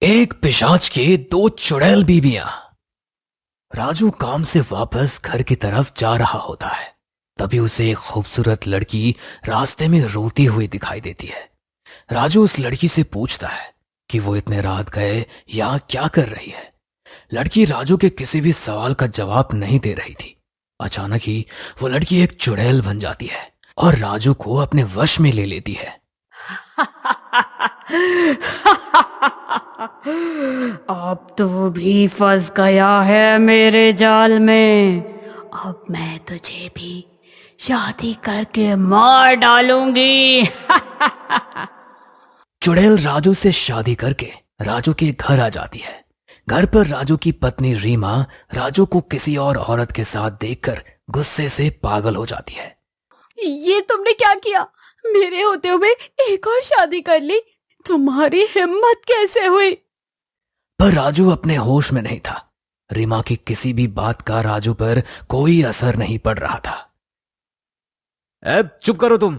एक पिशाच के दो चुड़ैल बीबियां। राजू काम से वापस घर की तरफ जा रहा होता है। तभी उसे एक खूबसूरत लड़की रास्ते में रोती हुई दिखाई देती है। राजू उस लड़की से पूछता है कि वो इतने रात गए यहाँ क्या कर रही है। लड़की राजू के किसी भी सवाल का जवाब नहीं दे रही थी। अचानक ही वो लड़की एक चुड़ैल बन जाती है और राजू को अपने वश में ले लेती है। अब तू भी फंस गया है मेरे जाल में। अब मैं तुझे भी शादी करके मार डालूंगी। चुड़ैल राजू से शादी करके राजू के घर आ जाती है। घर पर राजू की पत्नी रीमा राजू को किसी और औरत के साथ देखकर गुस्से से पागल हो जाती है। ये तुमने क्या किया? मेरे होते हुए एक और शादी कर ली। तुम्हारी हिम्मत कैसे हुई? पर राजू अपने होश में नहीं था। रीमा की किसी भी बात का राजू पर कोई असर नहीं पड़ रहा था। अब चुप करो तुम,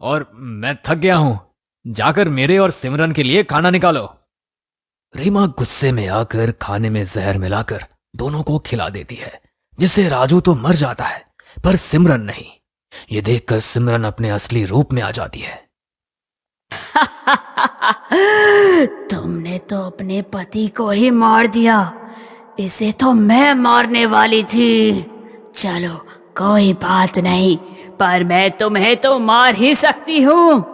और मैं थक गया हूं। जाकर मेरे और सिमरन के लिए खाना निकालो। रीमा गुस्से में आकर खाने में जहर मिलाकर दोनों को खिला देती है, जिससे राजू तो मर जाता है पर सिमरन नहीं। ये देखकर सिमरन अपने असली रूप में आ जाती है। तुमने तो अपने पति को ही मार दिया। इसे तो मैं मारने वाली थी। चलो कोई बात नहीं, पर मैं तुम्हें तो मार ही सकती हूँ।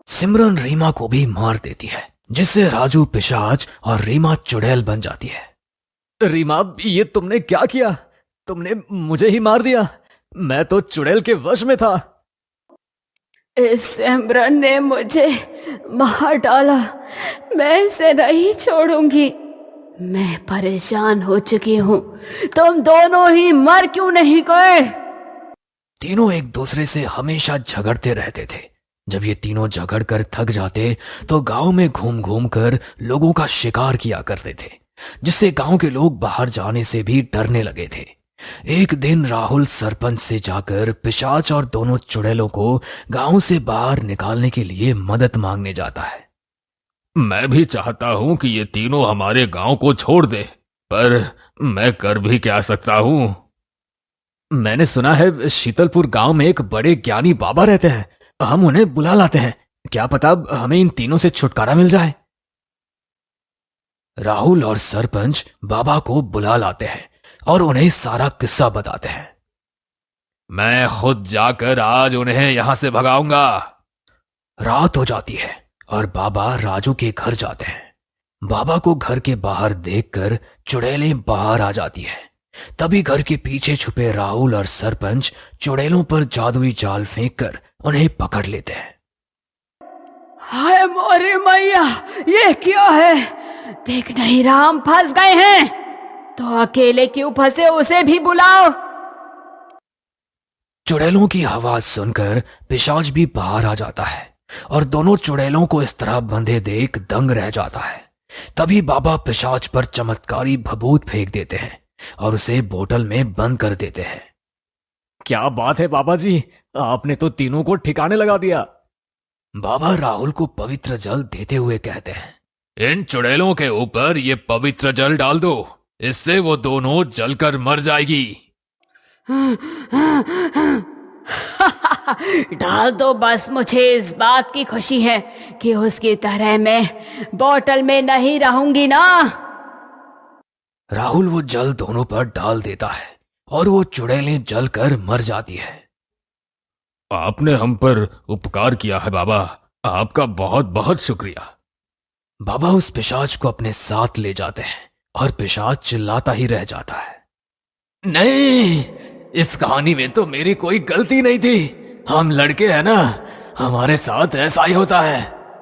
सिमरन रीमा को भी मार देती है, जिससे राजू पिशाच और रीमा चुड़ैल बन जाती है। रीमा, ये तुमने क्या किया? तुमने मुझे ही मार दिया। मैं तो चुड़ैल के वश में था। इस सिमरन ने मुझे मार डाला। मैं इसे नहीं छोड़ूंगी। मैं परेशान हो चुकी हूँ। तुम दोनों ही मर क्यों नहीं गए? तीनों एक दूसरे से हमेशा झगड़ते रहते थे। जब ये तीनों झगड़ कर थक जाते तो गांव में घूम घूम कर लोगों का शिकार किया करते थे, जिससे गांव के लोग बाहर जाने से भी डरने लगे थे। एक दिन राहुल सरपंच से जाकर पिशाच और दोनों चुड़ैलों को गांव से बाहर निकालने के लिए मदद मांगने जाता है। मैं भी चाहता हूं कि ये तीनों हमारे गांव को छोड़ दे, पर मैं कर भी क्या सकता हूं। मैंने सुना है शीतलपुर गांव में एक बड़े ज्ञानी बाबा रहते हैं। हम उन्हें बुला लाते हैं। क्या पता हमें इन तीनों से छुटकारा मिल जाए। राहुल और सरपंच बाबा को बुला लाते हैं और उन्हें सारा किस्सा बताते हैं। मैं खुद जाकर आज उन्हें यहां से भगाऊंगा। रात हो जाती है और बाबा राजू के घर जाते हैं। बाबा को घर के बाहर देखकर चुड़ैलें बाहर आ जाती है। तभी घर के पीछे छुपे राहुल और सरपंच चुड़ैलों पर जादुई जाल फेंककर उन्हें पकड़ लेते हैं। हाय मोरे मैया, ये क्या है? देख नहीं रहा हम फंस गए हैं। तो अकेले क्यों फंसे? उसे भी बुलाओ। चुड़ैलों की आवाज सुनकर पिशाच भी बाहर आ जाता है और दोनों चुड़ैलों को इस तरह बंधे देख दंग रह जाता है। तभी बाबा पिशाच पर चमत्कारी भभूत फेंक देते हैं और उसे बोतल में बंद कर देते हैं। क्या बात है बाबा जी, आपने तो तीनों को ठिकाने लगा दिया। बाबा राहुल को पवित्र जल देते हुए कहते हैं, इन चुड़ैलों के ऊपर ये पवित्र जल डाल दो, इससे वो दोनों जलकर मर जाएगी। डाल दो बस। मुझे इस बात की खुशी है कि उसकी तरह मैं बोतल में नहीं रहूंगी ना। राहुल वो जल दोनों पर डाल देता है और वो चुड़ैलें जलकर मर जाती है। आपने हम पर उपकार किया है बाबा, आपका बहुत बहुत शुक्रिया। बाबा उस पिशाच को अपने साथ ले जाते हैं और पिशाच चिल्लाता ही रह जाता है, नहीं, इस कहानी में तो मेरी कोई गलती नहीं थी। हम लड़के हैं ना, हमारे साथ ऐसा ही होता है।